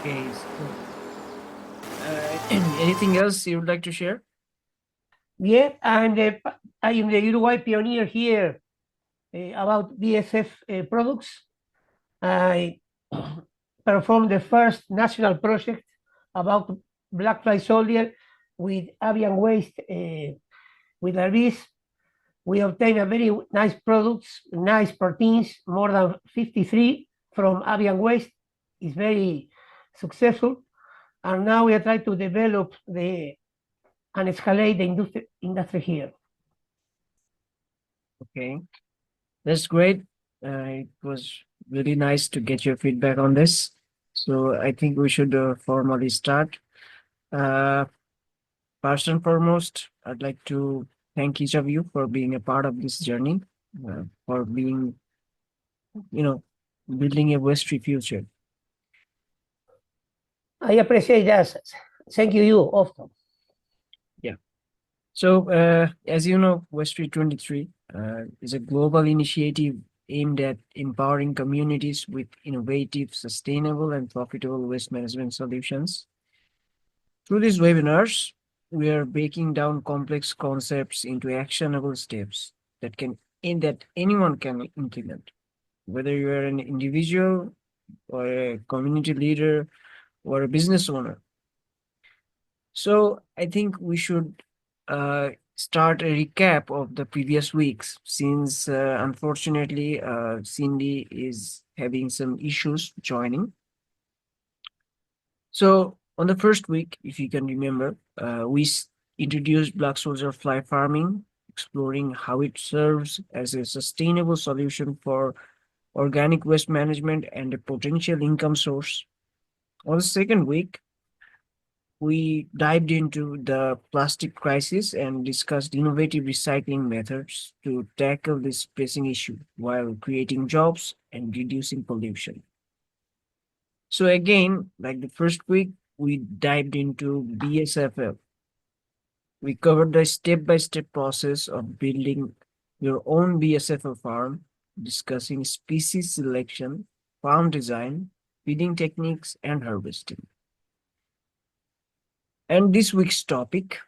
Okay, so anything else you would like to share? Yeah, I am the Uruguay pioneer here about BSF products. I performed the first national project about black fly soldier with avian waste with larvae. We obtained a very nice products, nice proteins, more than 53 from avian waste. It's very successful. And now we are trying to develop the and escalate the industry here. Okay, that's great. It was really nice to get your feedback on this. So I think we should formally start. Uh, First and foremost, I'd like to thank each of you for being a part of this journey, for being, you know, building a waste-free future. I appreciate that. Thank you often. Yeah. So, as you know, Waste-Free 23 is a global initiative aimed at empowering communities with innovative, sustainable, and profitable waste management solutions. Through these webinars, we are breaking down complex concepts into actionable steps that anyone can implement, whether you are an individual or a community leader or a business owner. So I think we should start a recap of the previous weeks since unfortunately Cindy is having some issues joining. So on the first week, if you can remember, introduced black soldier fly farming, exploring how it serves as a sustainable solution for organic waste management and a potential income source. On the second week, we dived into the plastic crisis and discussed innovative recycling methods to tackle this pressing issue while creating jobs and reducing pollution. So again, like the first week, we dived into BSFL. We covered the step-by-step process of building your own BSFL farm, discussing species selection, farm design, feeding techniques, and harvesting. And this week's topic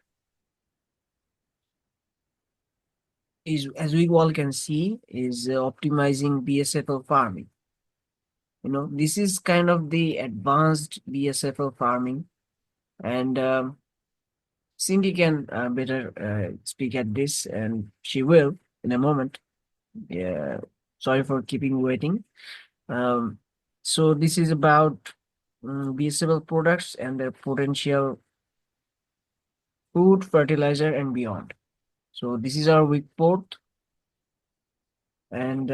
is, as we all can see, is optimizing BSFL farming. This is kind of the advanced BSFL farming, and Cindy can better speak at this, and she will in a moment. Yeah, sorry for keeping waiting. Um, so this is about BSFL products and their potential food, fertilizer, and beyond. So this is our report, and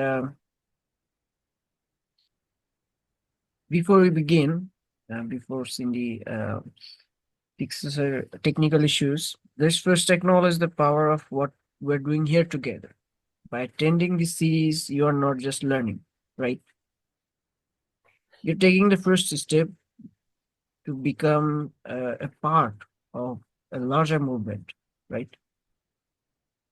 before we begin, before Cindy fixes her technical issues, let's first acknowledge the power of what we're doing here together. By attending this series, you are not just learning, right? You're taking the first step to become a part of a larger movement, right?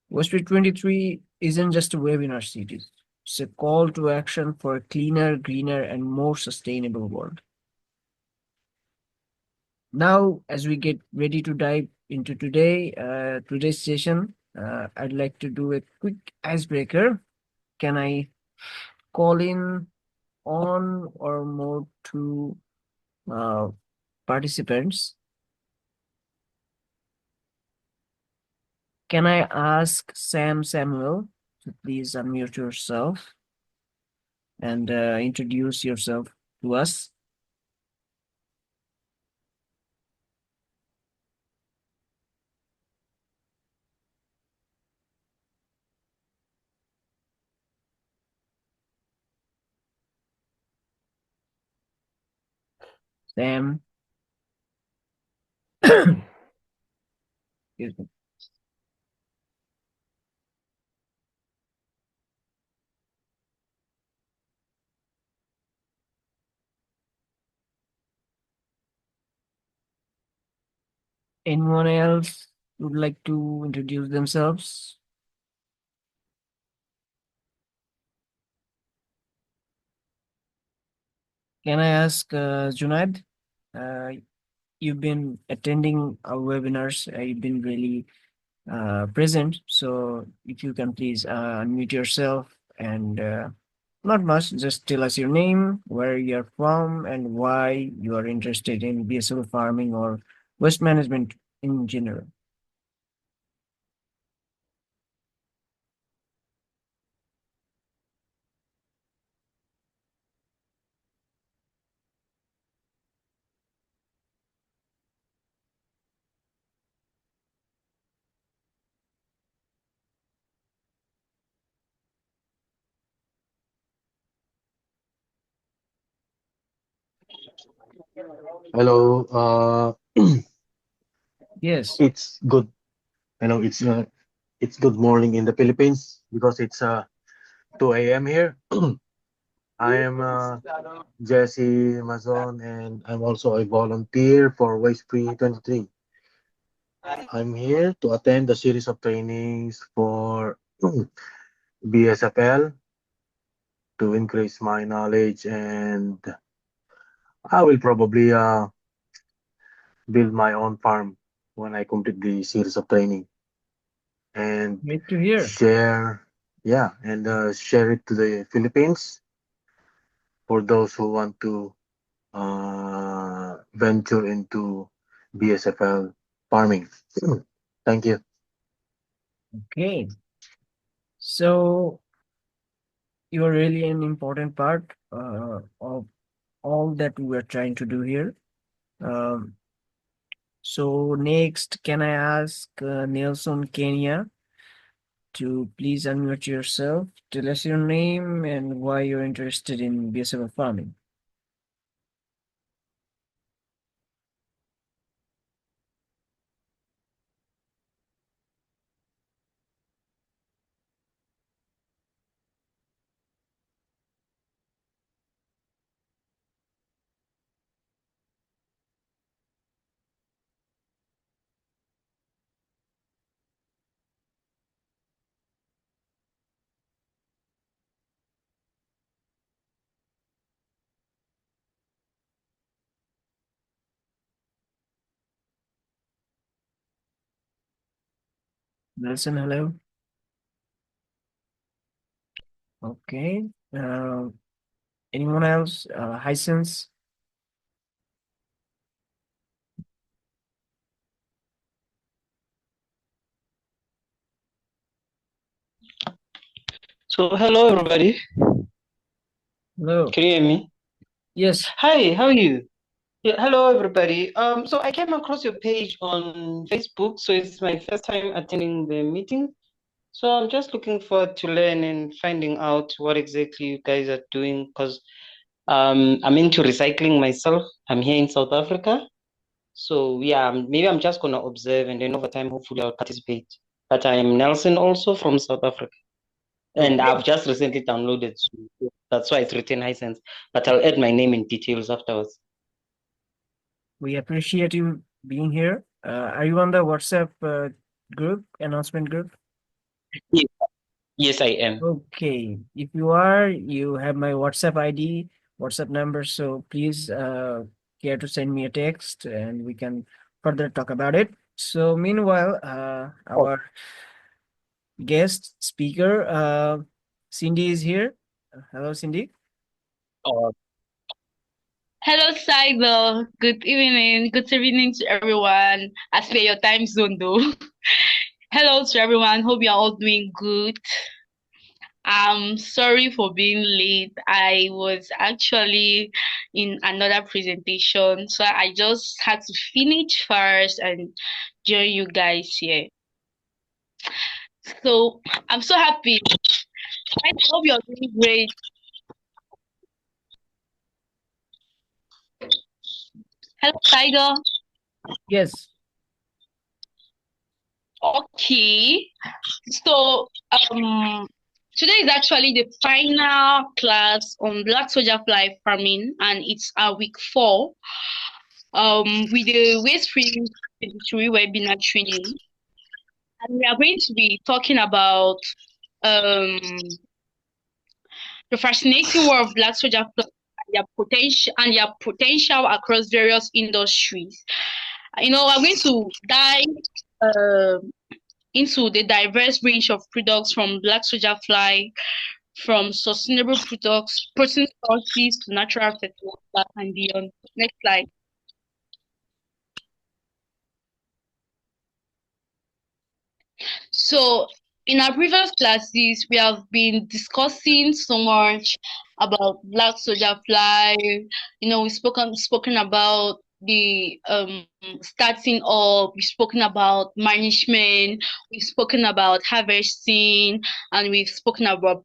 Westwood 23 isn't just a webinar series. It's a call to action for a cleaner, greener, and more sustainable world. Now, as we get ready to dive into today's session, I'd like to do a quick icebreaker. Can I call in on or more to uh, participants? Can I ask Sam Samuel to please unmute yourself and introduce yourself to us? Sam, excuse me. Anyone else would like to introduce themselves? Can I ask Junaid? Uh, you've been attending our webinars. You've been really present. So if you can please unmute yourself and not much, just tell us your name, where you're from, and why you are interested in BSL farming or waste management in general. Hello, Yes, it's good. It's good morning in the Philippines because it's 2 a.m. here. I am Jesse Mazon and I'm also a volunteer for Waste Free 23. I'm here to attend a series of trainings for BSFL to increase my knowledge and I will probably build my own farm when I complete the series of training and great to hear. share and share it to the Philippines for those who want to venture into BSFL farming. Thank you. Okay, so you are really an important part of all that we are trying to do here. Um, so next, can I ask Nelson Kenya to please unmute yourself, tell us your name and why you're interested in BSFL farming. Nelson, hello. Okay. Uh, anyone else? Hisense? So hello everybody. Hello. Can you hear me? Yes. Hi, how are you? Yeah, hello everybody. So I came across your page on Facebook, so it's my first time attending the meeting. So I'm just looking forward to learn and finding out what exactly you guys are doing because I'm into recycling myself. I'm here in South Africa. So yeah, maybe I'm just gonna observe and then over time hopefully I'll participate. But I am Nelson also from South Africa. And Okay. I've just recently downloaded, so that's why it's written Hisense. But I'll add my name and details afterwards. We appreciate you being here. Are you on the WhatsApp group, announcement group? Yes, yes, I am. Okay. If you are, you have my WhatsApp ID, WhatsApp number. So please care to send me a text and we can further talk about it. So meanwhile, Oh, our guest speaker, Cindy is here. Hello, Cindy. oh, Hello, Saigo. Good evening. Good evening to everyone. As per your time zone, though. Hello to everyone. Hope you're all doing good. I'm sorry for being late. I was actually in another presentation, so I just had to finish first and join you guys here. So I'm so happy. I hope you're doing great. Hello, Saigo. Yes. Okay. So, today is actually the final class on black soldier fly farming, and it's our week 4. With the waste free 23 webinar training, and we are going to be talking about um the fascinating world of black soldier fly their potential across various industries. I'm going to dive uh, into the diverse range of products from black soldier fly, from sustainable products, protein sources to natural fertilizer and beyond. Next slide. So, in our previous classes, we have been discussing so much about black soldier fly. We've spoken about the starting up, we've spoken about management, we've spoken about harvesting, and we've spoken about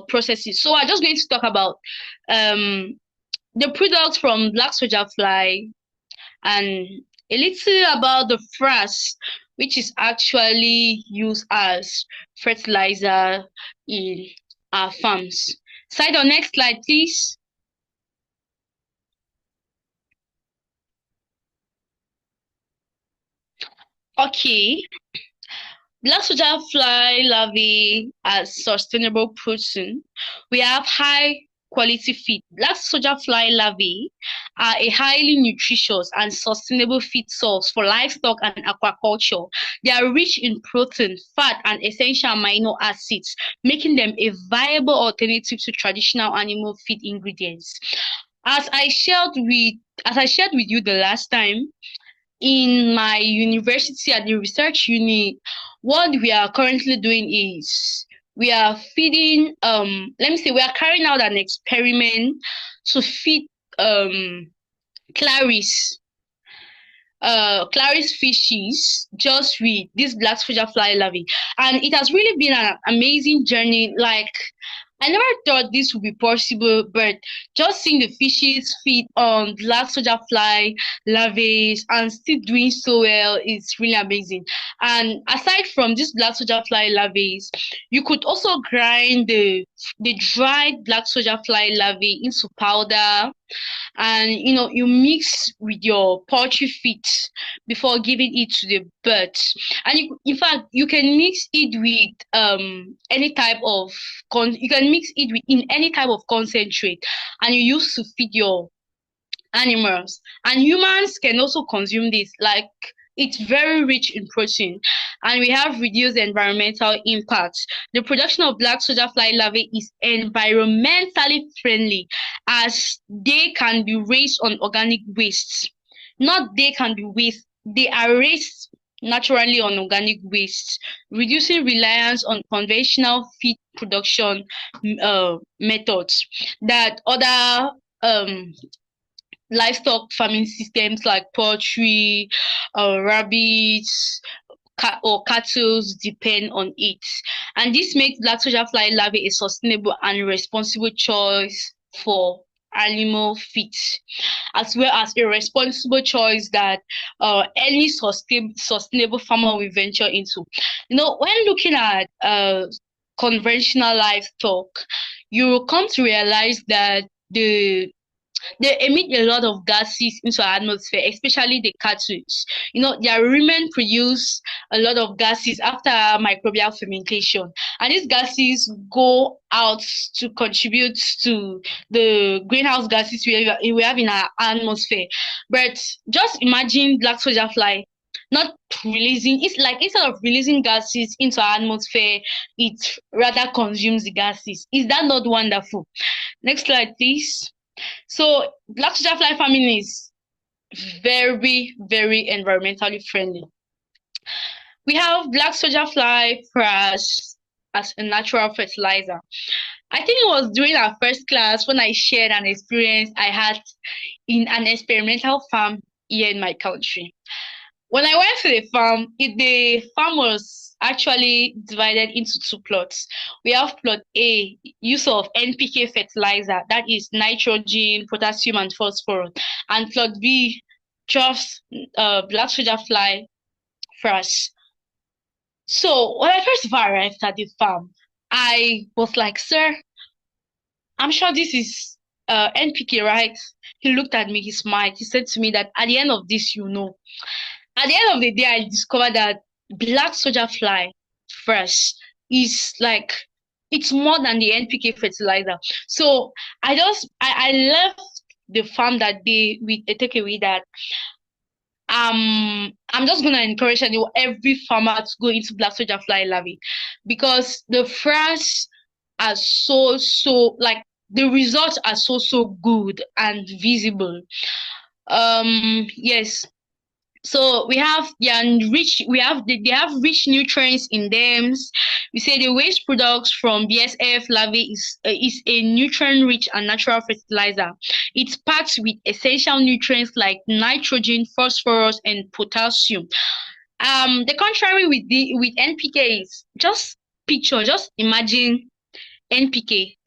processes. So I'm just going to talk about the products from black soldier fly and a little about the frass, which is actually used as fertilizer in our farms. Slide on next slide, please. Okay, black soldier fly larvae as sustainable protein. We have high quality feed. Black soldier fly larvae are a highly nutritious and sustainable feed source for livestock and aquaculture. They are rich in protein, fat, and essential amino acids, making them a viable alternative to traditional animal feed ingredients. As I shared with you the last time, in my university at the research unit, what we are currently doing is we are feeding let me say we are carrying out an experiment to feed clarice Clarice fishes just with this black soldier fly larvae, and it has really been an amazing journey. Like, I never thought this would be possible, but just seeing the fishes feed on black soldier fly larvae and still doing so well is really amazing. And aside from this black soldier fly larvae, you could also grind the dried black soldier fly larvae into powder, and you mix with your poultry feed before giving it to the birds. And in fact, you can mix it with any type of you can mix it with in any type of concentrate, and you use to feed your animals. And humans can also consume this. Like, it's very rich in protein, and we have reduced environmental impacts. The production of black soldier fly larvae is environmentally friendly, as they can be raised on organic wastes. Not they can be waste, they are raised naturally on organic wastes, reducing reliance on conventional feed production methods that other livestock farming systems like poultry, rabbits, or cattle depend on it. And this makes black soldier fly larvae a sustainable and responsible choice for animal feed, as well as a responsible choice that any sustainable farmer will venture into. When looking at conventional livestock, you will come to realize that they emit a lot of gases into our atmosphere, especially the cattle. Their rumen produce a lot of gases after microbial fermentation, and these gases go out to contribute to the greenhouse gases we have in our atmosphere. But just imagine black soldier fly not releasing, it's like instead of releasing gases into our atmosphere, it rather consumes the gases. Is that not wonderful? Next slide, please. So black soldier fly farming is very, very environmentally friendly. We have black soldier fly as a natural fertilizer. I think it was during our first class when I shared an experience I had in an experimental farm here in my country. When I went to the farm was actually divided into two plots. We have plot A, use of NPK fertilizer, that is nitrogen, potassium, and phosphorus, and plot B, just black soldier fly frass. So when I first arrived at the farm, I was like, "Sir, I'm sure this is NPK, right?" He looked at me, he smiled, he said to me that at the end of this, At the end of the day, I discovered that black soldier fly first is like it's more than the NPK fertilizer. So I left the farm that day with a takeaway that I'm just gonna encourage every farmer to go into black soldier fly larvae, because the fries are so like the results are so good and visible. Yes, so we have they have rich nutrients in them. We say the waste products from BSF larvae is a nutrient rich and natural fertilizer. It's packed with essential nutrients like nitrogen, phosphorus, and potassium. The contrary with NPK is just imagine NPK,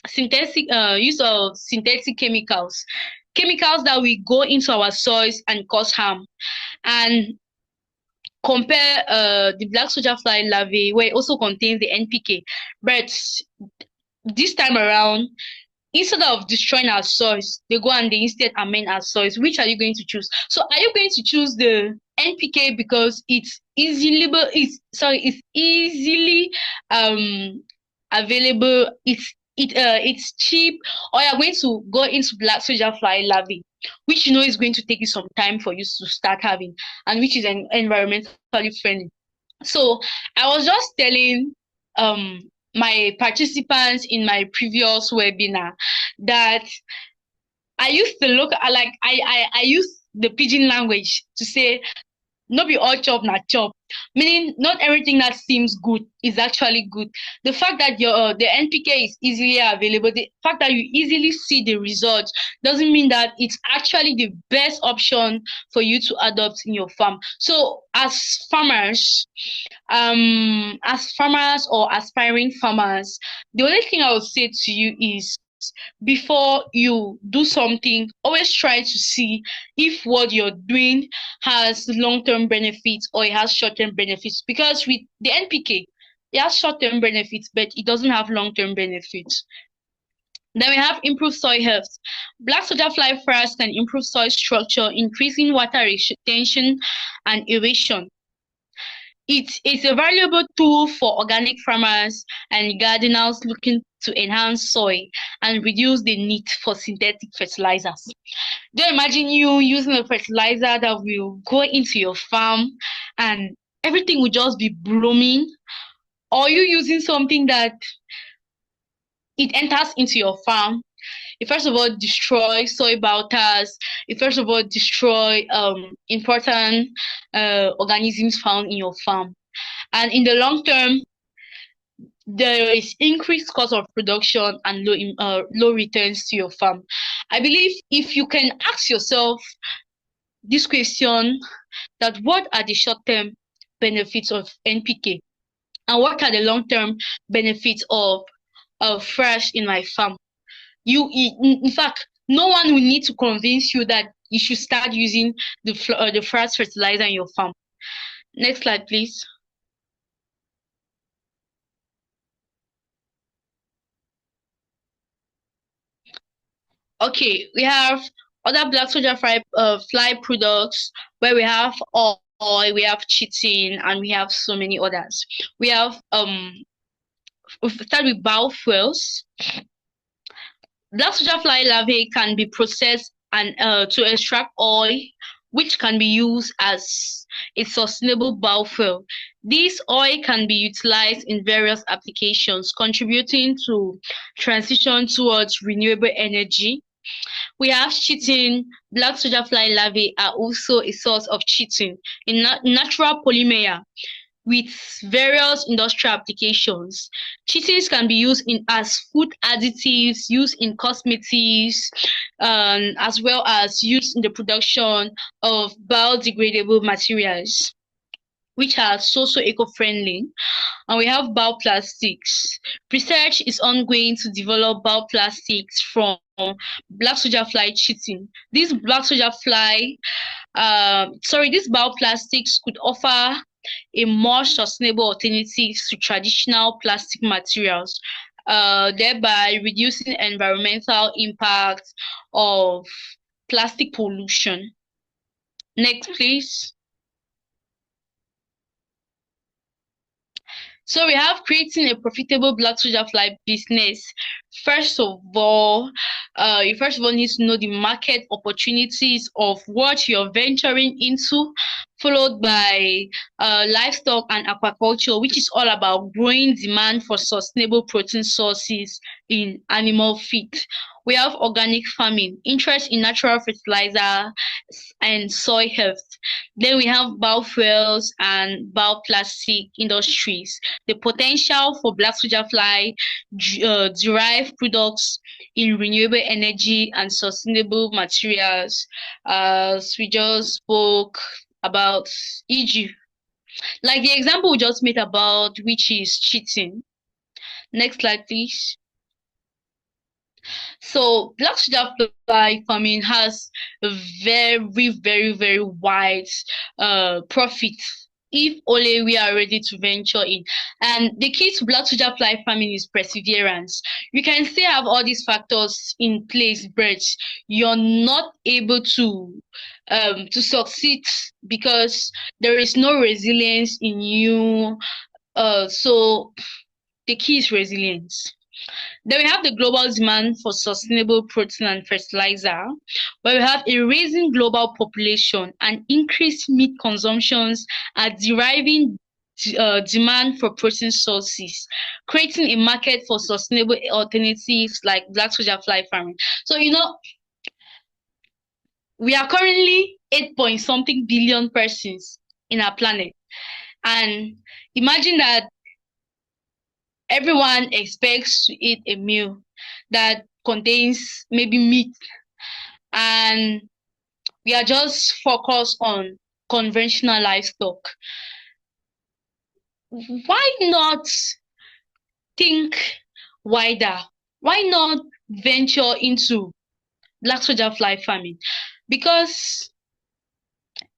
synthetic use of synthetic chemicals that will go into our soils and cause harm. And compare the black soldier fly larvae, where it also contains the NPK, but this time around, instead of destroying our soils, they go and they instead amend our soils. Which are you going to choose? So are you going to choose the NPK because it's easily available, it's cheap, or you're going to go into black soldier fly larvae, which you know is going to take you some time for you to start having, and which is environmentally friendly? So I was just telling my participants in my previous webinar that I used to look like I use the pidgin language to say not be all chop not chop, meaning not everything that seems good is actually good. The fact that your the NPK is easily available, the fact that you easily see the results, doesn't mean that it's actually the best option for you to adopt in your farm. So as farmers or aspiring farmers, the only thing I would say to you is, before you do something, always try to see if what you're doing has long-term benefits or it has short-term benefits. Because with the NPK, it has short-term benefits, but it doesn't have long-term benefits. Then we have improved soil health. Black soldier fly fries can improve soil structure, increasing water retention and aeration. It's a valuable tool for organic farmers and gardeners looking to enhance soil and reduce the need for synthetic fertilizers. Don't imagine you using a fertilizer that will go into your farm and everything will just be blooming, or you using something that it enters into your farm. It first of all destroy soil biotars. It first of all destroy important organisms found in your farm. And in the long term, there is increased cost of production and low returns to your farm. I believe if you can ask yourself this question, that what are the short-term benefits of NPK and what are the long-term benefits of fresh in my farm? In fact, no one will need to convince you that you should start using the fresh fertilizer in your farm. Next slide, please. Okay, we have other black soldier fly products, where we have oil, we have chitin, and we have so many others. We have we start with biofuels. Black soldier fly larvae can be processed and to extract oil, which can be used as a sustainable biofuel. This oil can be utilized in various applications, contributing to transition towards renewable energy. We have chitin. Black soldier fly larvae are also a source of chitin, a natural polymer with various industrial applications. Chitins can be used as food additives, used in cosmetics, as well as used in the production of biodegradable materials, which are so eco-friendly. And we have bioplastics. Research is ongoing to develop bioplastics from black soldier fly chitin. These bioplastics could offer a more sustainable alternative to traditional plastic materials, thereby reducing environmental impact of plastic pollution. Next, please. So we have creating a profitable black soldier fly business. First of all, you first of all need to know the market opportunities of what you're venturing into, followed by livestock and aquaculture, which is all about growing demand for sustainable protein sources in animal feed. We have organic farming, interest in natural fertilizer and soil health. Then we have biofuels and bioplastic industries. The potential for black soldier fly derived products in renewable energy and sustainable materials, as we just spoke about, e.g., like the example we just made about, which is cheating. Next slide, please. So black soldier fly farming has a very wide profit if only we are ready to venture in. And the key to black soldier fly farming is perseverance. You can still have all these factors in place, but you're not able to succeed because there is no resilience in you. So the key is resilience. Then we have the global demand for sustainable protein and fertilizer, where we have a rising global population and increased meat consumptions are deriving demand for protein sources, creating a market for sustainable alternatives like black soldier fly farming. So, we are currently 8 point something billion persons in our planet. And imagine that everyone expects to eat a meal that contains maybe meat, and we are just focused on conventional livestock. Why not think wider? Why not venture into black soldier fly farming? Because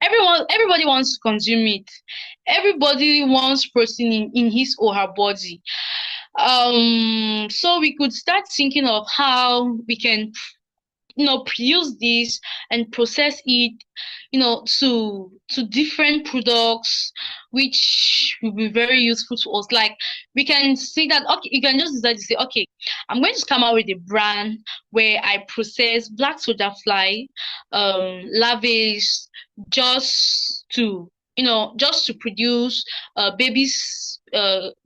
everybody wants to consume meat. Everybody wants protein in his or her body. So we could start thinking of how we can produce this and process it to different products which will be very useful to us. Like, we can see that, okay, you can just decide to say, okay, I'm going to come out with a brand where I process black soldier fly larvae just to produce babies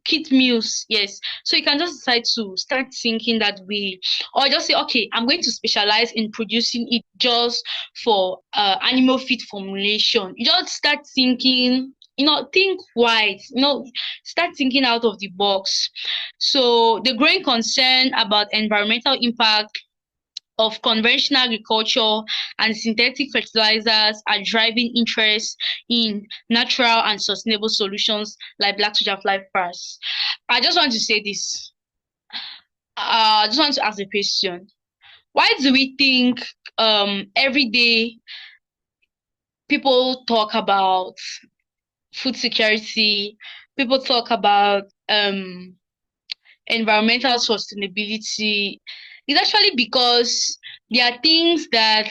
kid meals. Yes, so you can just decide to start thinking that way, or just say, okay, I'm going to specialize in producing it just for animal feed formulation. You just start thinking, think wide, start thinking out of the box. So the growing concern about environmental impact of conventional agriculture and synthetic fertilizers are driving interest in natural and sustainable solutions like black soldier fly farms. I just want to say this. I just want to ask a question. Why do we think every day people talk about food security, people talk about environmental sustainability? It's actually because there are things that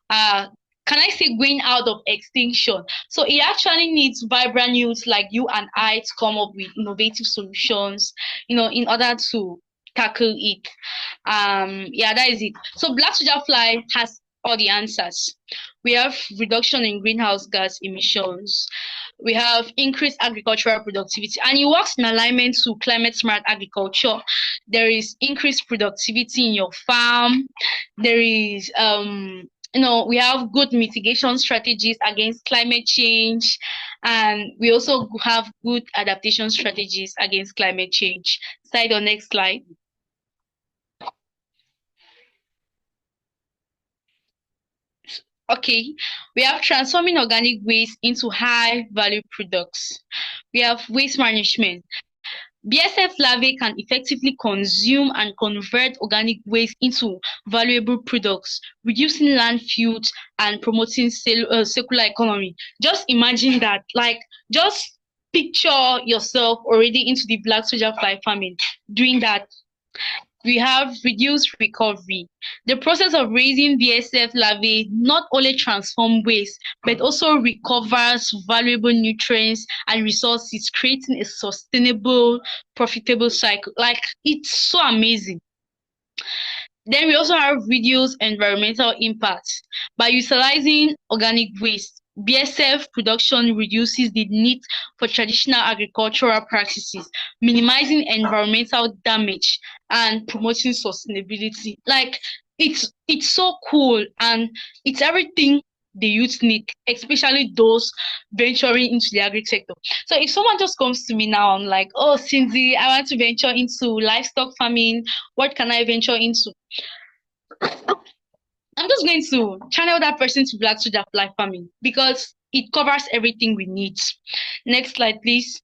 are, can I say, going out of extinction. So it actually needs vibrant youth like you and I to come up with innovative solutions, in order to tackle it. Yeah, that is it. So black soldier fly has all the answers. We have reduction in greenhouse gas emissions. We have increased agricultural productivity, and it works in alignment to climate smart agriculture. There is increased productivity in your farm. There is we have good mitigation strategies against climate change, and we also have good adaptation strategies against climate change. Slide on next slide. Okay, we have transforming organic waste into high value products. We have waste management. BSF larvae can effectively consume and convert organic waste into valuable products, reducing landfills and promoting circular economy. Just imagine that, just picture yourself already into the black soldier fly farming, doing that. we have reduced recovery. The process of raising BSF larvae not only transforms waste, but also recovers valuable nutrients and resources, creating a sustainable, profitable cycle. Like, it's so amazing. Then we also have reduced environmental impacts. By utilizing organic waste, BSF production reduces the need for traditional agricultural practices, minimizing environmental damage and promoting sustainability. Like, it's so cool, and it's everything the youth need, especially those venturing into the agri sector. So if someone just comes to me now, I'm like, oh, Sindy, I want to venture into livestock farming. What can I venture into? I'm just going to channel that person to Black Soldier Fly Farming because it covers everything we need. Next slide, please.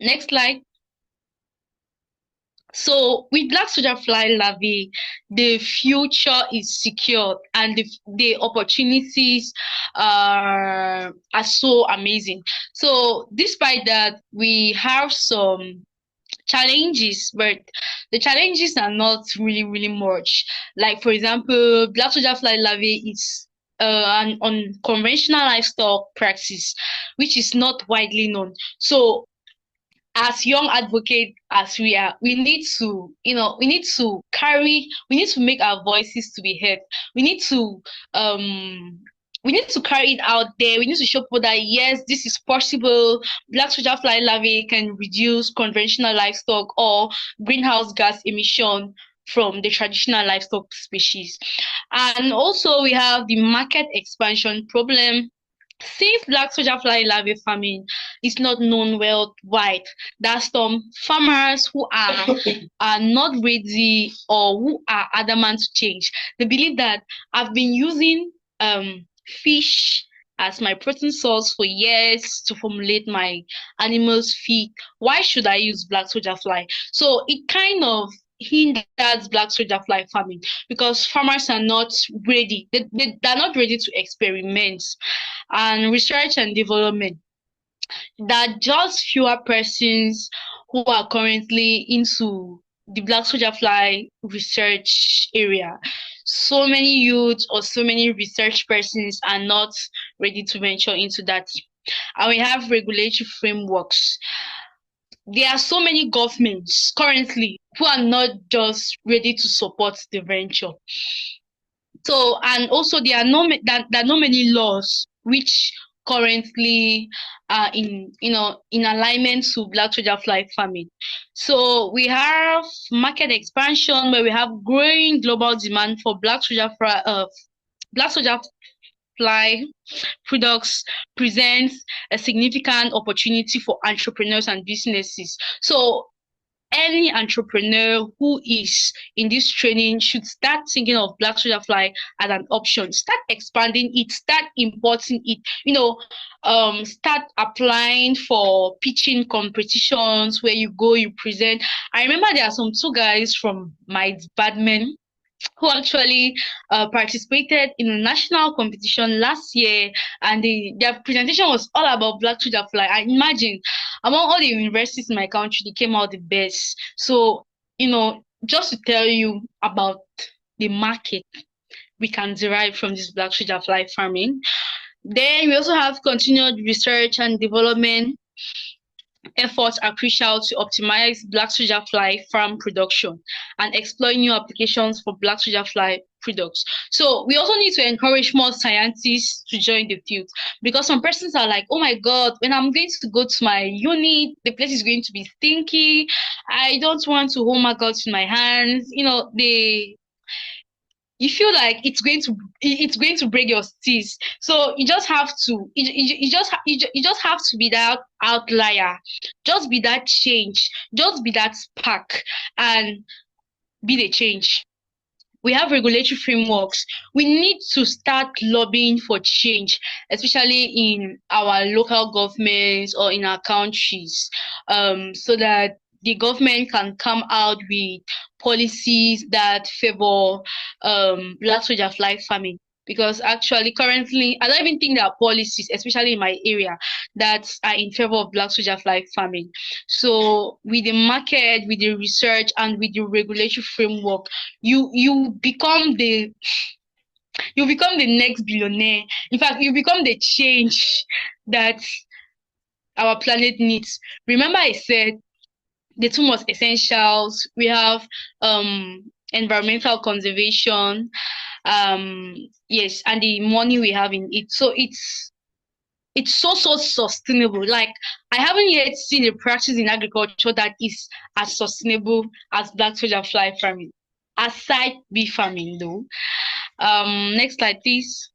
Next slide. So with Black Soldier Fly larvae, the future is secured and the opportunities are so amazing. So despite that, we have some challenges, but the challenges are not really much. Like, for example, Black Soldier Fly larvae is an unconventional livestock practice, which is not widely known. So as young advocates as we are, we need to, we need to make our voices to be heard. We need to um carry it out there. We need to show people that yes, this is possible. Black soldier fly larvae can reduce conventional livestock or greenhouse gas emission from the traditional livestock species. And also we have the market expansion problem. Since black soldier fly larvae farming is not known worldwide, there are some farmers who are not ready or who are adamant to change. They believe that I've been using fish as my protein source for years to formulate my animals' feed. Why should I use black soldier fly? So it kind of hinders black soldier fly farming because farmers are not ready. They're not ready to experiment and research and development. There are just fewer persons who are currently into the black soldier fly research area. So many youths or so many research persons are not ready to venture into that. And we have regulatory frameworks. There are so many governments currently who are not just ready to support the venture. So, and also there are not many laws which currently are in alignment to black soldier fly farming. So we have market expansion where we have growing global demand for black soldier fly products presents a significant opportunity for entrepreneurs and businesses. So any entrepreneur who is in this training should start thinking of black soldier fly as an option. Start expanding it, start importing it, start applying for pitching competitions where you go, you present. I remember there are some two guys from my department who actually participated in a national competition last year, and their presentation was all about black soldier fly. I imagine among all the universities in my country, they came out the best. So, just to tell you about the market we can derive from this black soldier fly farming. Then we also have continued research and development efforts are crucial to optimize black soldier fly farm production and explore new applications for black soldier fly products. So we also need to encourage more scientists to join the field because some persons are like, oh my God, when I'm going to go to my unit, the place is going to be stinky. I don't want to hold my guts in my hands. You feel like it's going to break your teeth. So you just have to you just have to be that outlier, just be that change, just be that spark and be the change. We have regulatory frameworks. We need to start lobbying for change, especially in our local governments or in our countries, so that the government can come out with policies that favor black soldier fly farming. because actually currently I don't even think there are policies, especially in my area, that are in favor of black soldier fly farming. So with the market, with the research, and with the regulatory framework, you become the next billionaire. In fact, you become the change that our planet needs. Remember, I said the two most essentials. We have environmental conservation, yes, and the money we have in it. So it's so sustainable. Like, I haven't yet seen a practice in agriculture that is as sustainable as black soldier fly farming, aside bee farming though. Next slide, please.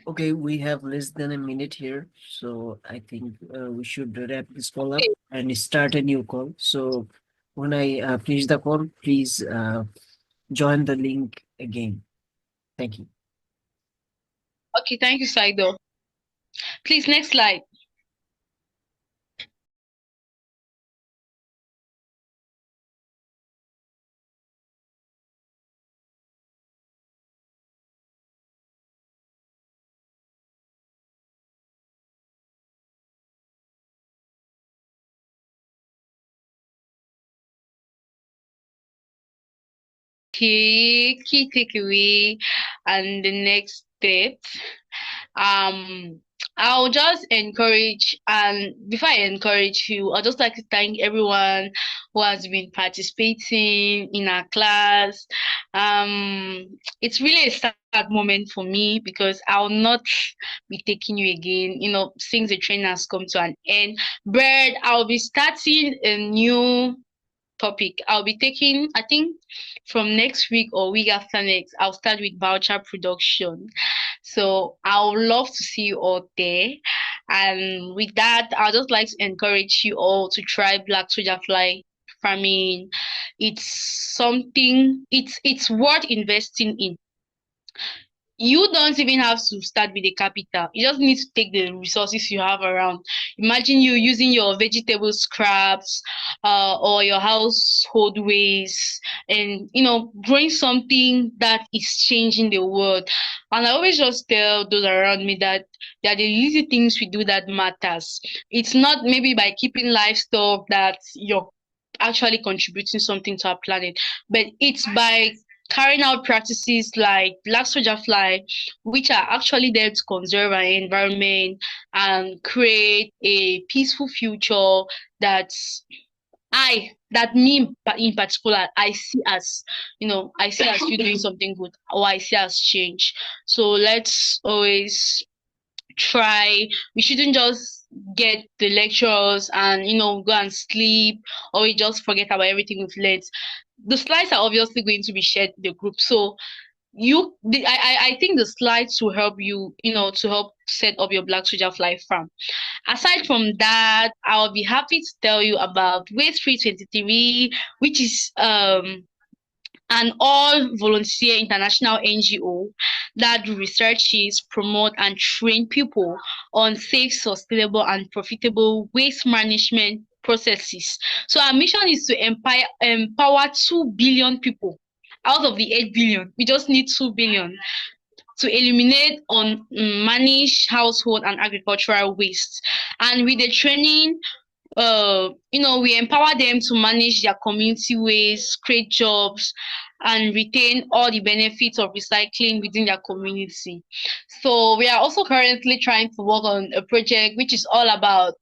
Okay, we have less than a minute here, so I think we should wrap this call up and start a new call. So when I finish the call, please join the link again. Thank you. Okay, thank you, Saido. Please, next slide. Key takeaway and the next step. I'll just encourage, and before I encourage you, I'd just like to thank everyone who has been participating in our class. It's really a sad moment for me because I'll not be taking you again, since the training has come to an end. But I'll be starting a new topic. I'll be taking, I think, from next week or week after next, I'll start with voucher production. So I would love to see you all there. And with that, I'd just like to encourage you all to try black soldier fly farming. It's something, it's worth investing in. You don't even have to start with a capital. You just need to take the resources you have around. Imagine you using your vegetable scraps, or your household waste, and growing something that is changing the world. And I always just tell those around me that they are the easy things we do that matters. It's not maybe by keeping livestock that you're actually contributing something to our planet, but it's by carrying out practices like black soldier fly, which are actually there to conserve our environment and create a peaceful future that me in particular, I see as, I see as you doing something good, or I see as change. So let's always try. We shouldn't just get the lectures and go and sleep, or we just forget about everything we've learned. The slides are obviously going to be shared in the group, so I think the slides will help you, to help set up your black soldier fly farm. Aside from that, I'll be happy to tell you about Waste Free 23, which is an all volunteer international NGO that researches, promote, and train people on safe, sustainable, and profitable waste management processes. So our mission is to empower 2 billion people out of the 8 billion. We just need 2 billion to eliminate unmanaged household and agricultural waste. And with the training, we empower them to manage their community waste, create jobs, and retain all the benefits of recycling within their community. So we are also currently trying to work on a project which is all about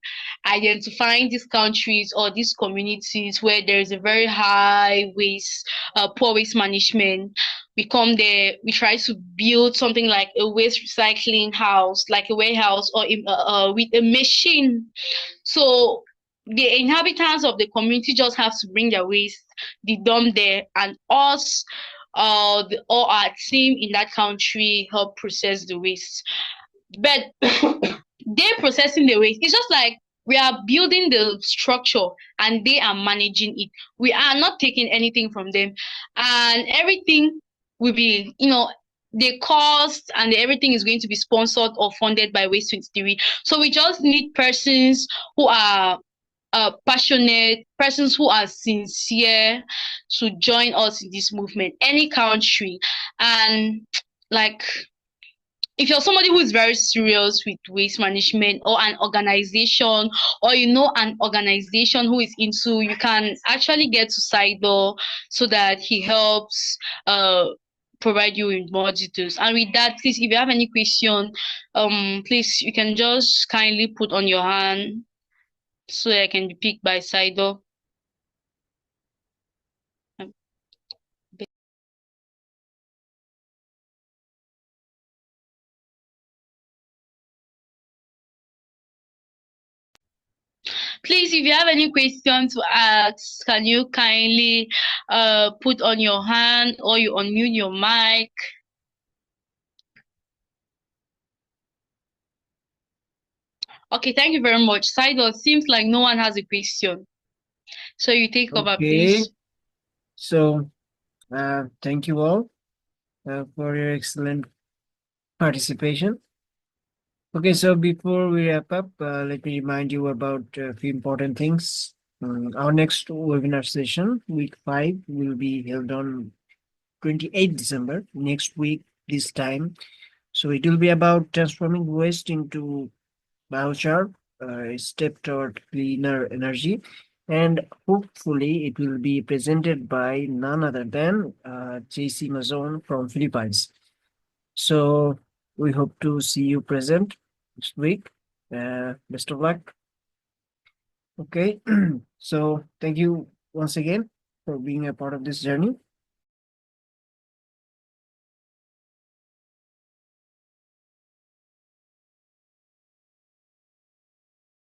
identifying these countries or these communities where there is a very high waste, poor waste management. We come there, we try to build something like a waste recycling house, like a warehouse, or with a machine. So the inhabitants of the community just have to bring their waste, the dump there, and us, or our team in that country help process the waste. But they're processing the waste. It's just like we are building the structure and they are managing it. We are not taking anything from them, and everything will be, the cost and everything is going to be sponsored or funded by Waste 23. So we just need persons who are passionate persons who are sincere to join us in this movement, any country. And like, if you're somebody who is very serious with waste management, or an organization, or an organization who is into, you can actually get to Sidor so that he helps provide you with more details. And with that, please, if you have any question, please, you can just kindly put on your hand so I can be picked by Sidor. Please, if you have any question to ask, can you kindly put on your hand, or you unmute your mic? Okay, thank you very much. Sidon, seems like no one has a question. So you take over, Okay. please. So, thank you all for your excellent participation. Okay, so before we wrap up, let me remind you about a few important things. Our next webinar session, week 5, will be held on 28th December, next week, this time. So it will be about transforming waste into biochar, a step toward cleaner energy. And hopefully it will be presented by none other than JC Mazon from Philippines. So we hope to see you present next week. Best of luck. Okay, so thank you once again for being a part of this journey.